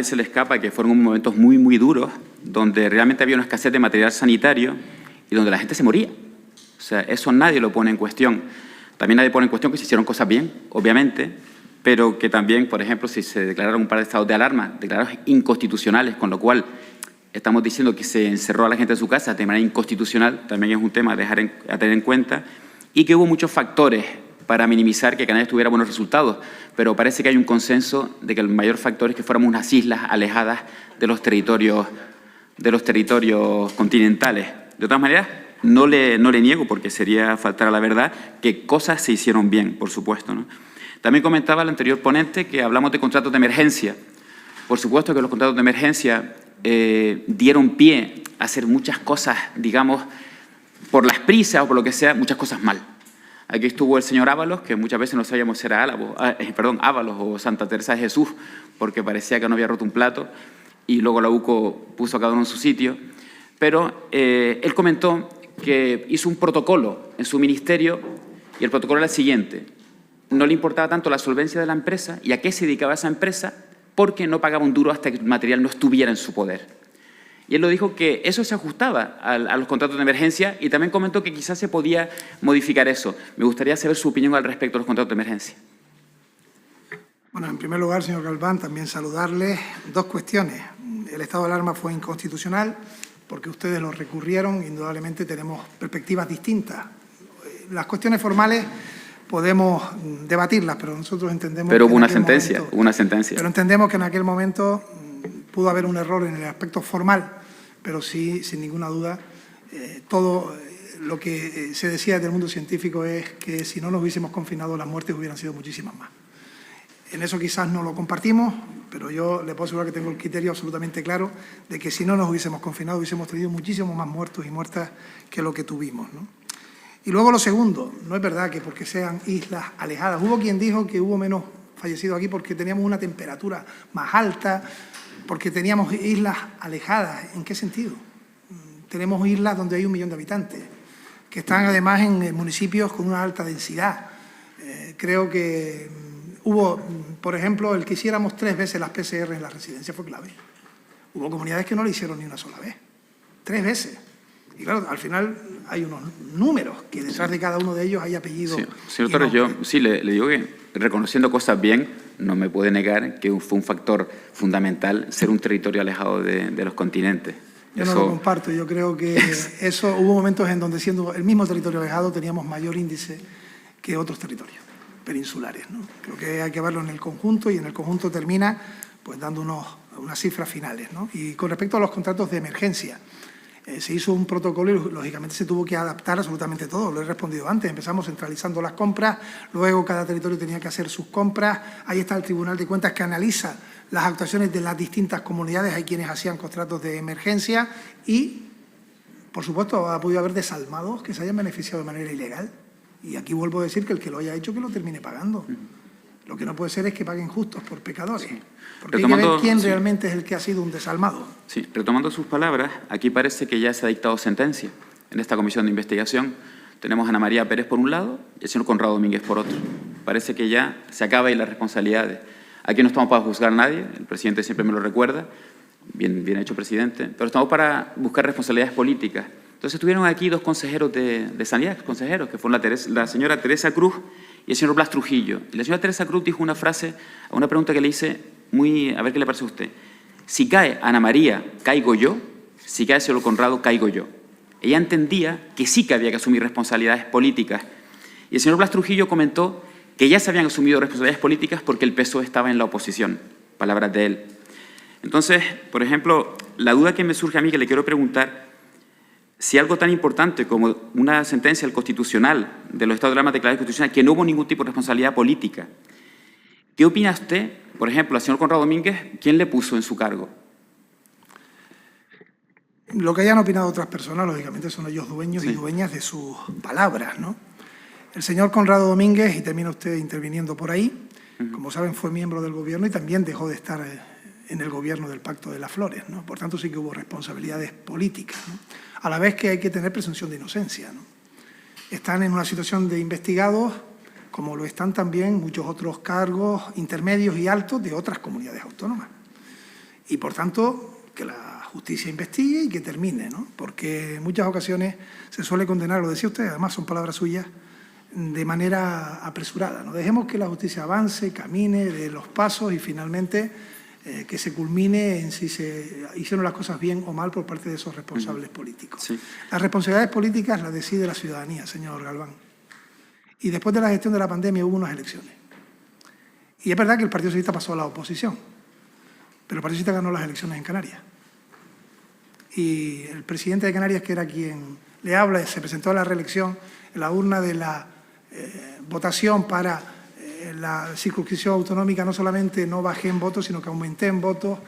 Se le escapa que fueron momentos muy, muy duros, donde realmente había una escasez de material sanitario y donde la gente se moría. O sea, eso nadie lo pone en cuestión. También nadie pone en cuestión que se hicieron cosas bien, obviamente, pero que también, por ejemplo, si se declararon un par de estados de alarma, declarados inconstitucionales, con lo cual estamos diciendo que se encerró a la gente en su casa de manera inconstitucional, también es un tema a tener en cuenta, y que hubo muchos factores para minimizar que Canarias tuviera buenos resultados, pero parece que hay un consenso de que el mayor factor es que fuéramos unas islas alejadas de los territorios continentales. De todas maneras, no le niego, porque sería faltar a la verdad, que cosas se hicieron bien, por supuesto, ¿no? También comentaba el anterior ponente que hablamos de contratos de emergencia. Por supuesto que los contratos de emergencia dieron pie a hacer muchas cosas, digamos, por las prisas o por lo que sea, muchas cosas mal. Aquí estuvo el señor Ábalos, que muchas veces no sabíamos si era Ábalos o Santa Teresa de Jesús, porque parecía que no había roto un plato, y luego la UCO puso a cada uno en su sitio. Pero él comentó que hizo un protocolo en su ministerio, y el protocolo era el siguiente: no le importaba tanto la solvencia de la empresa y a qué se dedicaba esa empresa, porque no pagaba un duro hasta que el material no estuviera en su poder. Y él lo dijo que eso se ajustaba a los contratos de emergencia, y también comentó que quizás se podía modificar eso. Me gustaría saber su opinión al respecto de los contratos de emergencia. Bueno, en primer lugar, señor Galván, también saludarle. Dos cuestiones. El estado de alarma fue inconstitucional porque ustedes lo recurrieron. Indudablemente tenemos perspectivas distintas. Las cuestiones formales podemos debatirlas, pero nosotros entendemos... Pero hubo una sentencia, Pero entendemos que en aquel momento pudo haber un error en el aspecto formal, pero sí, sin ninguna duda, todo lo que se decía desde el mundo científico es que si no nos hubiésemos confinado, las muertes hubieran sido muchísimas más. En eso quizás no lo compartimos, pero yo le puedo asegurar que tengo el criterio absolutamente claro de que si no nos hubiésemos confinado, hubiésemos tenido muchísimos más muertos y muertas que lo que tuvimos, ¿no? Y luego lo segundo, no es verdad que porque sean islas alejadas. Hubo quien dijo que hubo menos fallecidos aquí porque teníamos una temperatura más alta, porque teníamos islas alejadas. ¿En qué sentido? Tenemos islas donde hay 1 millón de habitantes, que están además en municipios con una alta densidad. Creo que hubo, por ejemplo, el que hiciéramos 3 veces las PCR en la residencia fue clave. Hubo comunidades que no lo hicieron ni una sola vez, 3 veces. Y claro, al final hay unos números que detrás de cada uno de ellos hay apellidos. Sí, señor Torres, yo sí le digo que reconociendo cosas bien, no me puede negar que fue un factor fundamental ser un territorio alejado de los continentes. Yo no lo comparto. Yo creo que eso hubo momentos en donde, siendo el mismo territorio alejado, teníamos mayor índice que otros territorios peninsulares, ¿no? Creo que hay que verlo en el conjunto, y en el conjunto termina pues dando unas cifras finales, ¿no? Y con respecto a los contratos de emergencia, se hizo un protocolo y lógicamente se tuvo que adaptar absolutamente todo. Lo he respondido antes. Empezamos centralizando las compras, luego cada territorio tenía que hacer sus compras. Ahí está el Tribunal de Cuentas que analiza las actuaciones de las distintas comunidades. Hay quienes hacían contratos de emergencia y, por supuesto, ha podido haber desalmados que se hayan beneficiado de manera ilegal. Y aquí vuelvo a decir que el que lo haya hecho, que lo termine pagando. Lo que no puede ser es que paguen justos por pecadores. Sí. Porque hay que ver quién realmente es el que ha sido un desalmado. Sí, retomando sus palabras, aquí parece que ya se ha dictado sentencia en esta comisión de investigación. Tenemos a Ana María Pérez por un lado y el señor Conrado Domínguez por otro. Parece que ya se acaba ahí las responsabilidades. Aquí no estamos para juzgar a nadie, el presidente siempre me lo recuerda, bien hecho, presidente, pero estamos para buscar responsabilidades políticas. Entonces estuvieron aquí 2 consejeros de sanidad, que fueron la señora Teresa Cruz y el señor Blas Trujillo. Y la señora Teresa Cruz dijo una frase a una pregunta que le hice a ver qué le parece a usted. Si cae Ana María, caigo yo; si cae el señor Conrado, caigo yo. Ella entendía que sí que había que asumir responsabilidades políticas. Y el señor Blas Trujillo comentó que ya se habían asumido responsabilidades políticas porque el PSOE estaba en la oposición. Palabras de él. Entonces, por ejemplo, la duda que me surge a mí, que le quiero preguntar, si algo tan importante como una sentencia del Constitucional, de los estados de alarma declarados constitucionales, que no hubo ningún tipo de responsabilidad política, ¿qué opina usted, por ejemplo, al señor Conrado Domínguez, quién le puso en su cargo? Lo que hayan opinado otras personas, lógicamente, son ellos dueños y dueñas de sus palabras, ¿no? El señor Conrado Domínguez, y termina usted interviniendo por ahí, como saben, fue miembro del gobierno y también dejó de estar en el gobierno del Pacto de las Flores, ¿no? Por tanto, sí que hubo responsabilidades políticas, ¿no? A la vez que hay que tener presunción de inocencia, ¿no? Están en una situación de investigados, como lo están también muchos otros cargos intermedios y altos de otras comunidades autónomas. y, por tanto, que la justicia investigue y que termine, ¿no? Porque en muchas ocasiones se suele condenar, lo decía usted, además son palabras suyas, de manera apresurada, ¿no? Dejemos que la justicia avance, camine, dé los pasos y finalmente que se culmine en si se hicieron las cosas bien o mal por parte de esos responsables políticos. Sí. Las responsabilidades políticas las decide la ciudadanía, señor Galván. Y después de la gestión de la pandemia hubo unas elecciones. Y es verdad que el Partido Socialista pasó a la oposición, pero el Partido Socialista ganó las elecciones en Canarias. Y el presidente de Canarias, que era quien le habla, se presentó a la reelección en la urna de la votación para la circunscripción autonómica. No solamente no bajé en votos, sino que aumenté en votos,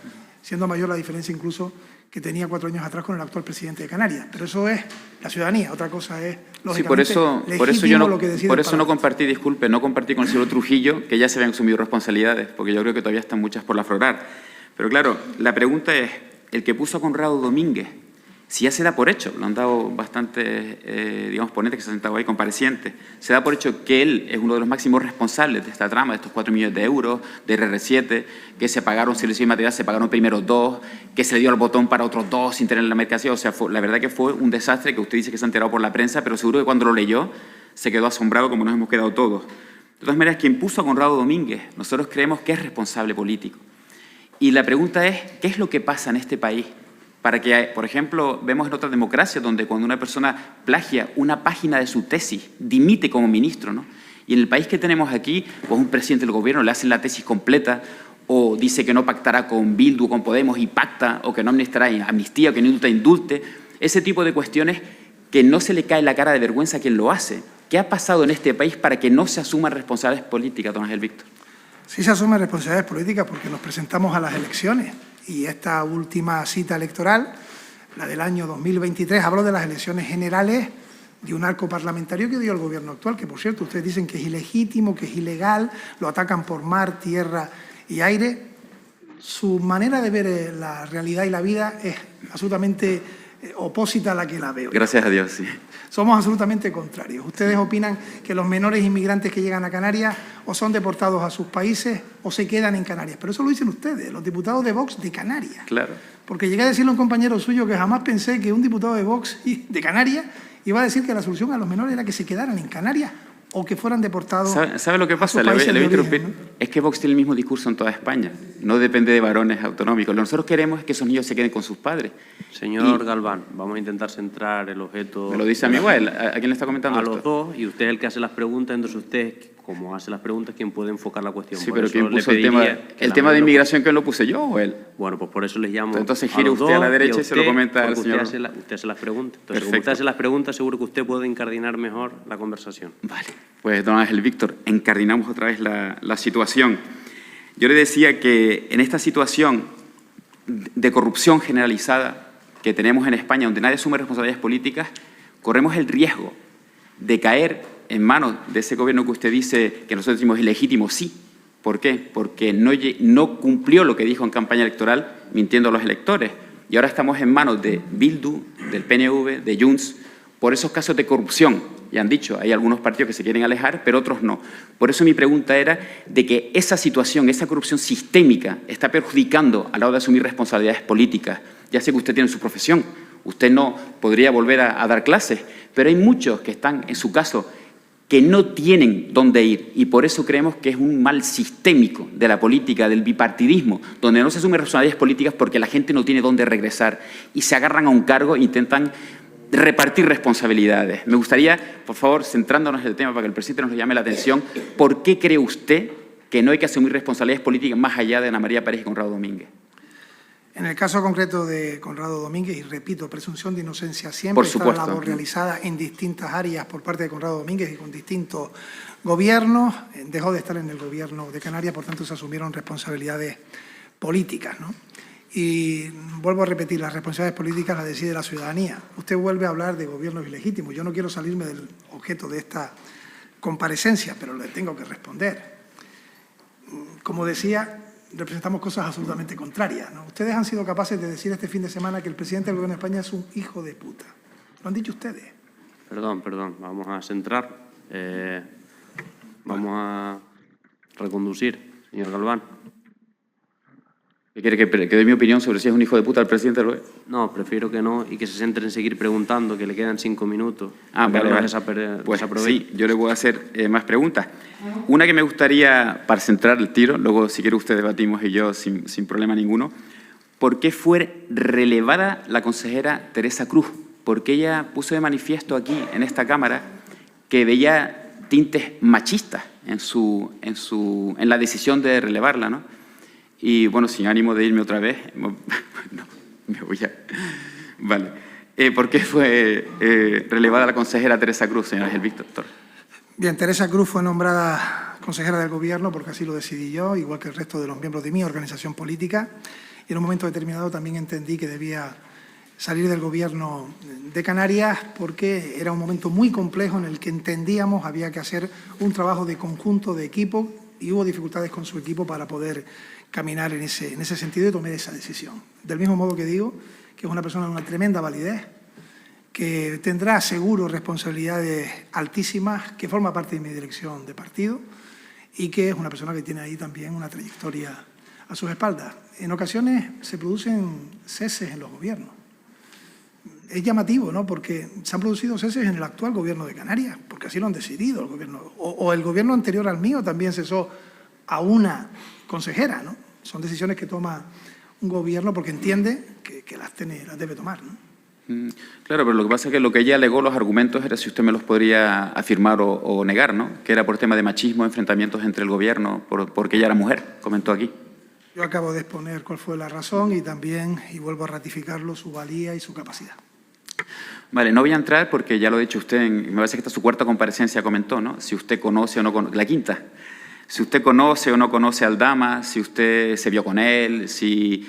siendo mayor la diferencia incluso que tenía 4 años atrás con el actual presidente de Canarias. Pero eso es la ciudadanía, otra cosa es, lógicamente, sí, por eso yo no, lo que decide por eso no el Parlamento. compartí, disculpe, no compartí con el señor Trujillo que ya se habían asumido responsabilidades, porque yo creo que todavía están muchas por aflorar. Pero claro, la pregunta es, el que puso a Conrado Domínguez, si ya se da por hecho, lo han dado bastantes, digamos, ponentes que se han sentado ahí, comparecientes, se da por hecho que él es uno de los máximos responsables de esta trama, de estos 4 millones de euros, de RR7, que se pagaron, si le hicieron material, se pagaron primero 2, que se le dio el botón para otros 2 sin tener la mercancía. O sea, la verdad que fue un desastre que usted dice que se ha enterado por la prensa, pero seguro que cuando lo leyó se quedó asombrado como nos hemos quedado todos. De todas maneras, quien puso a Conrado Domínguez, nosotros creemos que es responsable político. Y la pregunta es, ¿qué es lo que pasa en este país? Para que, por ejemplo, vemos en otras democracias donde cuando una persona plagia una página de su tesis, dimite como ministro, ¿no? Y en el país que tenemos aquí, pues un presidente del gobierno le hace la tesis completa o dice que no pactará con Bildu o con Podemos y pacta, o que no amnistará amnistía, o que no indulte. Ese tipo de cuestiones que no se le cae la cara de vergüenza a quien lo hace. ¿Qué ha pasado en este país para que no se asuman responsabilidades políticas, don Ángel Víctor? Sí se asumen responsabilidades políticas porque nos presentamos a las elecciones. Y esta última cita electoral, la del año 2023, habló de las elecciones generales de un arco parlamentario que dio el gobierno actual, que por cierto ustedes dicen que es ilegítimo, que es ilegal, lo atacan por mar, tierra y aire. Su manera de ver la realidad y la vida es absolutamente opósita a la que la veo. Gracias a Dios, sí. Somos absolutamente contrarios. Ustedes opinan que los menores inmigrantes que llegan a Canarias o son deportados a sus países o se quedan en Canarias. Pero eso lo dicen ustedes, los diputados de Vox de Canarias. Claro. Porque llegué a decirle a un compañero suyo que jamás pensé que un diputado de Vox de Canarias iba a decir que la solución a los menores era que se quedaran en Canarias o que fueran deportados. ¿Sabe lo que pasa? Le voy a interrumpir. ¿No? Es que Vox tiene el mismo discurso en toda España. No depende de varones autonómicos. Lo que nosotros queremos es que esos niños se queden con sus padres. Señor Galván, vamos a intentar centrar el objeto... Me lo dice a mí igual. ¿A quién le está comentando a esto? los dos, y usted es el que hace las preguntas, entonces usted, como hace las preguntas, ¿quién puede enfocar la cuestión? Sí, por pero eso ¿quién le puso el tema de inmigración? ¿Que lo puse yo o él? Bueno, pues por eso les llamo. Entonces gire usted a la derecha y se lo comenta al señor. Usted hace las preguntas. Entonces, Perfecto. como usted hace las preguntas, seguro que usted puede encardinar mejor la conversación. Vale. Pues, don Ángel Víctor, encardinamos otra vez la situación. Yo le decía que en esta situación de corrupción generalizada que tenemos en España, donde nadie asume responsabilidades políticas, corremos el riesgo de caer en manos de ese gobierno que usted dice que nosotros decimos ilegítimo. Sí. ¿Por qué? Porque no cumplió lo que dijo en campaña electoral mintiendo a los electores. Y ahora estamos en manos de Bildu, del PNV, de Junts, por esos casos de corrupción. Ya han dicho, hay algunos partidos que se quieren alejar, pero otros no. Por eso mi pregunta era de que esa situación, esa corrupción sistémica, está perjudicando a la hora de asumir responsabilidades políticas. Ya sé que usted tiene su profesión, usted no podría volver a dar clases, pero hay muchos que están, en su caso, que no tienen dónde ir, y por eso creemos que es un mal sistémico de la política, del bipartidismo, donde no se asumen responsabilidades políticas porque la gente no tiene dónde regresar y se agarran a un cargo e intentan repartir responsabilidades. Me gustaría, por favor, centrándonos en el tema para que el presidente nos llame la atención, ¿por qué cree usted que no hay que asumir responsabilidades políticas más allá de Ana María Pérez y Conrado Domínguez? En el caso concreto de Conrado Domínguez, y repito, presunción de inocencia siempre, está la labor realizada en distintas áreas por parte de Conrado Domínguez y con distintos gobiernos. Dejó de estar en el gobierno de Canarias, por tanto se asumieron responsabilidades políticas, ¿no? Y vuelvo a repetir, las responsabilidades políticas las decide la ciudadanía. Usted vuelve a hablar de gobiernos ilegítimos. Yo no quiero salirme del objeto de esta comparecencia, pero le tengo que responder. Como decía, representamos cosas absolutamente contrarias, ¿no? Ustedes han sido capaces de decir este fin de semana que el presidente del Gobierno de España es un hijo de puta. Lo han dicho ustedes. Perdón, vamos a centrar. Vamos a reconducir, señor Galván. ¿Quiere que dé mi opinión sobre si es un hijo de puta el presidente del gobierno? No, prefiero que no y que se centre en seguir preguntando, que le quedan 5 minutos. Vale, no vale. Pues sí, yo le voy a hacer más preguntas. Una que me gustaría, para centrar el tiro, luego si quiere usted debatimos y yo sin problema ninguno. ¿Por qué fue relevada la consejera Teresa Cruz? Porque ella puso de manifiesto aquí, en esta Cámara, que veía tintes machistas en la decisión de relevarla, ¿no? Y, bueno, sin ánimo de irme otra vez, no, me voy a... Vale. ¿Por qué fue relevada la consejera Teresa Cruz, señor Ángel Víctor? Bien, Teresa Cruz fue nombrada consejera del Gobierno porque así lo decidí yo, igual que el resto de los miembros de mi organización política. Y en un momento determinado también entendí que debía salir del Gobierno de Canarias porque era un momento muy complejo en el que entendíamos había que hacer un trabajo de conjunto, de equipo, y hubo dificultades con su equipo para poder caminar en ese sentido y tomé esa decisión. Del mismo modo que digo que es una persona de una tremenda validez, que tendrá seguro responsabilidades altísimas, que forma parte de mi dirección de partido y que es una persona que tiene ahí también una trayectoria a sus espaldas. En ocasiones se producen ceses en los gobiernos. Es llamativo, ¿no? Porque se han producido ceses en el actual gobierno de Canarias, porque así lo han decidido el gobierno. O el gobierno anterior al mío también cesó a una consejera, ¿no? Son decisiones que toma un gobierno porque entiende que las debe tomar, ¿no? Claro, pero lo que pasa es que lo que ella alegó, los argumentos, era si usted me los podría afirmar o negar, ¿no? Que era por tema de machismo, enfrentamientos entre el gobierno, porque ella era mujer, comentó aquí. Yo acabo de exponer cuál fue la razón y también, y vuelvo a ratificarlo, su valía y su capacidad. Vale, no voy a entrar porque ya lo ha dicho usted, me parece que esta es su cuarta comparecencia, comentó, ¿no? Si usted conoce o no conoce, la quinta. Si usted conoce o no conoce a Aldama, si usted se vio con él, si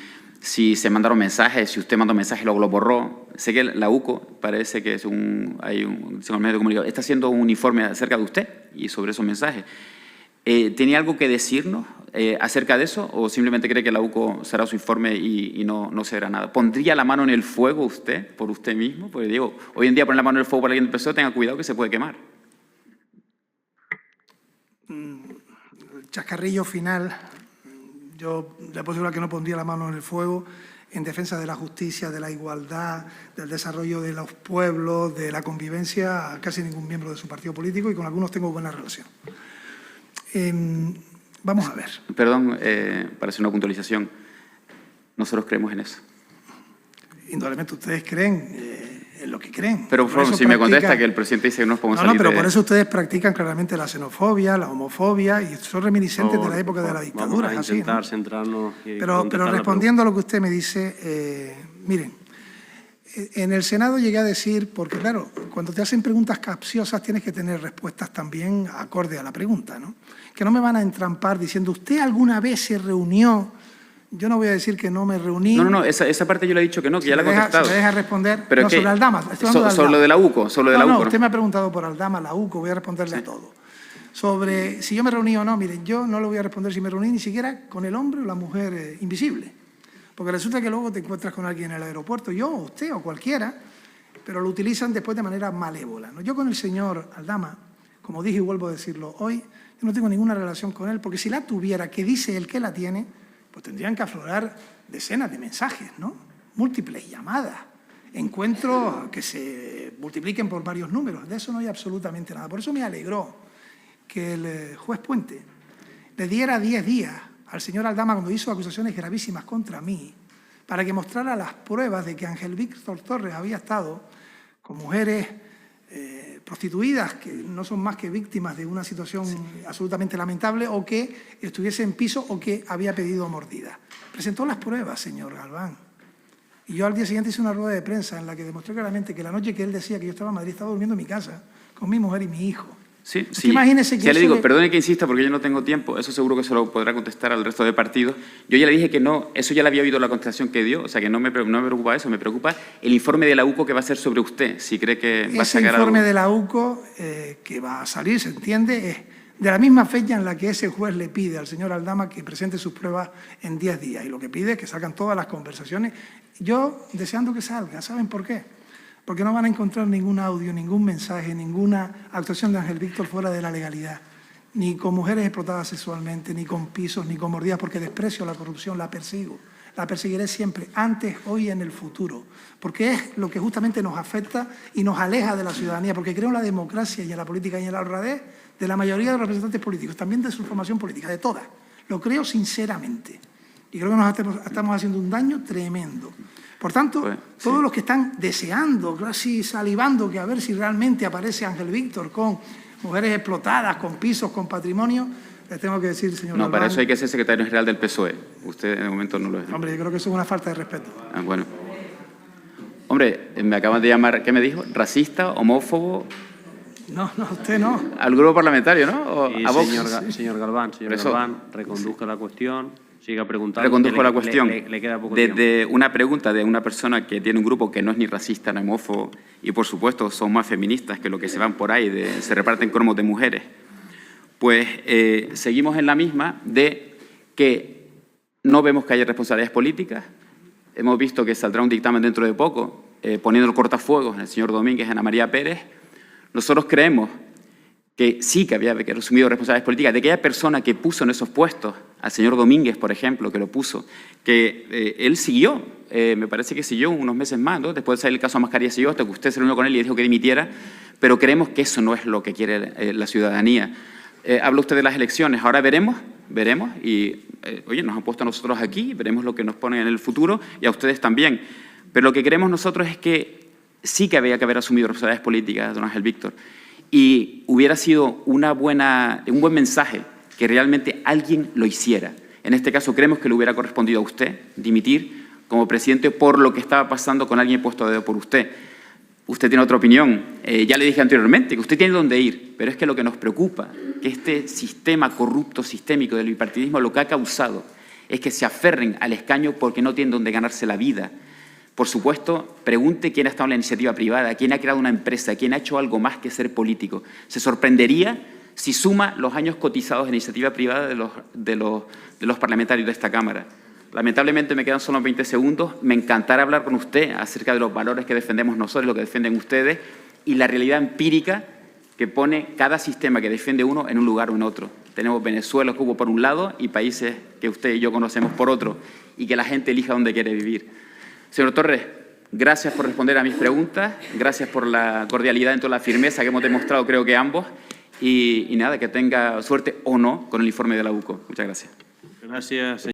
se mandaron mensajes, si usted mandó mensajes y luego lo borró. Sé que la UCO parece que según el medio de comunicación, está haciendo un informe acerca de usted y sobre esos mensajes. ¿Tiene algo que decirnos acerca de eso o simplemente cree que la UCO será su informe y no se verá nada? ¿Pondría la mano en el fuego usted, por usted mismo? Porque digo, hoy en día poner la mano en el fuego para alguien del PSOE, tenga cuidado que se puede quemar. El chascarrillo final, yo le puedo asegurar que no pondría la mano en el fuego en defensa de la justicia, de la igualdad, del desarrollo de los pueblos, de la convivencia a casi ningún miembro de su partido político y con algunos tengo buena relación. Vamos a ver. Perdón, para hacer una puntualización. Nosotros creemos en eso. Indudablemente ustedes creen en lo que creen. Pero por favor, si me contesta que el presidente dice que no podemos salir pero por eso ustedes practican claramente la xenofobia, la homofobia y son reminiscentes de la época de la dictadura. Vamos a intentar centrarnos. Pero respondiendo a lo que usted me dice, miren, en el Senado llegué a decir, porque claro, cuando te hacen preguntas capciosas tienes que tener respuestas también acorde a la pregunta, ¿no? Que no me van a entrampar diciendo, ¿usted alguna vez se reunió? Yo no voy a decir que no me reuní. No, esa parte yo le he dicho que no, que ya la he contestado. ¿Se me deja responder? Pero no, sobre Aldama. Sobre lo de la UCO, No, usted me ha preguntado por Aldama, la UCO, voy a responderle a todo. Sobre si yo me reuní o no, miren, yo no le voy a responder si me reuní ni siquiera con el hombre o la mujer invisible. Porque resulta que luego te encuentras con alguien en el aeropuerto, yo, usted o cualquiera, pero lo utilizan después de manera malévola, ¿no? Yo con el señor Aldama, como dije y vuelvo a decirlo hoy, yo no tengo ninguna relación con él, porque si la tuviera, que dice él que la tiene, pues tendrían que aflorar decenas de mensajes, ¿no? Múltiples llamadas, encuentros que se multipliquen por varios números. De eso no hay absolutamente nada. Por eso me alegró que el juez Puente le diera 10 días al señor Aldama cuando hizo acusaciones gravísimas contra mí para que mostrara las pruebas de que Ángel Víctor Torres había estado con mujeres prostituidas que no son más que víctimas de una situación absolutamente lamentable o que estuviese en piso o que había pedido mordida. Presentó las pruebas, señor Galván. Y yo al día siguiente hice una rueda de prensa en la que demostré claramente que la noche que él decía que yo estaba en Madrid estaba durmiendo en mi casa con mi mujer y mi hijo. Sí. Imagínese que ya le digo, perdone que insista porque yo no tengo tiempo, eso seguro que se lo podrá contestar al resto de partidos. Yo ya le dije que no, eso ya le había oído la contestación que dio, o sea que no me preocupa eso, me preocupa el informe de la UCO que va a ser sobre usted, si cree que va a sacar algo. Ese informe de la UCO que va a salir, se entiende, es de la misma fecha en la que ese juez le pide al señor Aldama que presente sus pruebas en 10 días y lo que pide es que salgan todas las conversaciones. Yo deseando que salga, ¿saben por qué? Porque no van a encontrar ningún audio, ningún mensaje, ninguna actuación de Ángel Víctor fuera de la legalidad, ni con mujeres explotadas sexualmente, ni con pisos, ni con mordidas, porque desprecio la corrupción, la persigo. la perseguiré siempre, antes, hoy y en el futuro, porque es lo que justamente nos afecta y nos aleja de la ciudadanía, porque creo en la democracia y en la política y en la honradez de la mayoría de los representantes políticos, también de su formación política, de todas. Lo creo sinceramente. Y creo que nos estamos haciendo un daño tremendo. Por tanto, pues, todos sí. los que están deseando, casi salivando, que a ver si realmente aparece Ángel Víctor con mujeres explotadas, con pisos, con patrimonio, les tengo que decir, señor No, Galván, para eso hay que ser secretario general del PSOE. Usted en el momento no lo es. hombre, yo creo que eso es una falta de respeto. Ah, bueno. Hombre, me acaban de llamar, ¿qué me dijo? ¿Racista? ¿Homófobo? No, usted no. Al grupo parlamentario, ¿no? ¿O Y a Vox? señor Galván, Por eso- reconduzca la cuestión, siga preguntando. Reconduzco que la cuestión. Le queda poco tiempo. Desde una pregunta de una persona que tiene un grupo que no es ni racista ni homófobo y, por supuesto, son más feministas que lo que se van por ahí, se reparten cromos de mujeres, pues seguimos en la misma de que no vemos que haya responsabilidades políticas. Hemos visto que saldrá un dictamen dentro de poco poniendo el cortafuegos en el señor Domínguez y Ana María Pérez. Nosotros creemos que sí que había que asumir responsabilidades políticas, de aquella persona que puso en esos puestos, al señor Domínguez, por ejemplo, que lo puso, que él siguió, me parece que siguió unos meses más, ¿no? Después de salir el caso de Mascarilla, siguió hasta que usted se reunió con él y dijo que dimitiera, pero creemos que eso no es lo que quiere la ciudadanía. Habla usted de las elecciones, ahora veremos, y oye, nos han puesto a nosotros aquí, veremos lo que nos ponen en el futuro y a ustedes también. Pero lo que queremos nosotros es que sí que había que haber asumido responsabilidades políticas, don Ángel Víctor, y hubiera sido un buen mensaje que realmente alguien lo hiciera. En este caso creemos que le hubiera correspondido a usted dimitir como presidente por lo que estaba pasando con alguien puesto a dedo por usted. Usted tiene otra opinión. Ya le dije anteriormente que usted tiene dónde ir, pero es que lo que nos preocupa, que este sistema corrupto, sistémico del bipartidismo, lo que ha causado es que se aferren al escaño porque no tienen dónde ganarse la vida. Por supuesto, pregunte quién ha estado en la iniciativa privada, quién ha creado una empresa, quién ha hecho algo más que ser político. Se sorprendería si suma los años cotizados en iniciativa privada de los parlamentarios de esta Cámara. Lamentablemente me quedan solo 20 segundos. Me encantará hablar con usted acerca de los valores que defendemos nosotros, lo que defienden ustedes y la realidad empírica que pone cada sistema que defiende uno en un lugar o en otro. Tenemos Venezuela, Cuba por un lado y países que usted y yo conocemos por otro y que la gente elija dónde quiere vivir. Señor Torres, gracias por responder a mis preguntas, gracias por la cordialidad y toda la firmeza que hemos demostrado creo que ambos y nada, que tenga suerte o no con el informe de la UCO. Muchas gracias. Gracias, señor.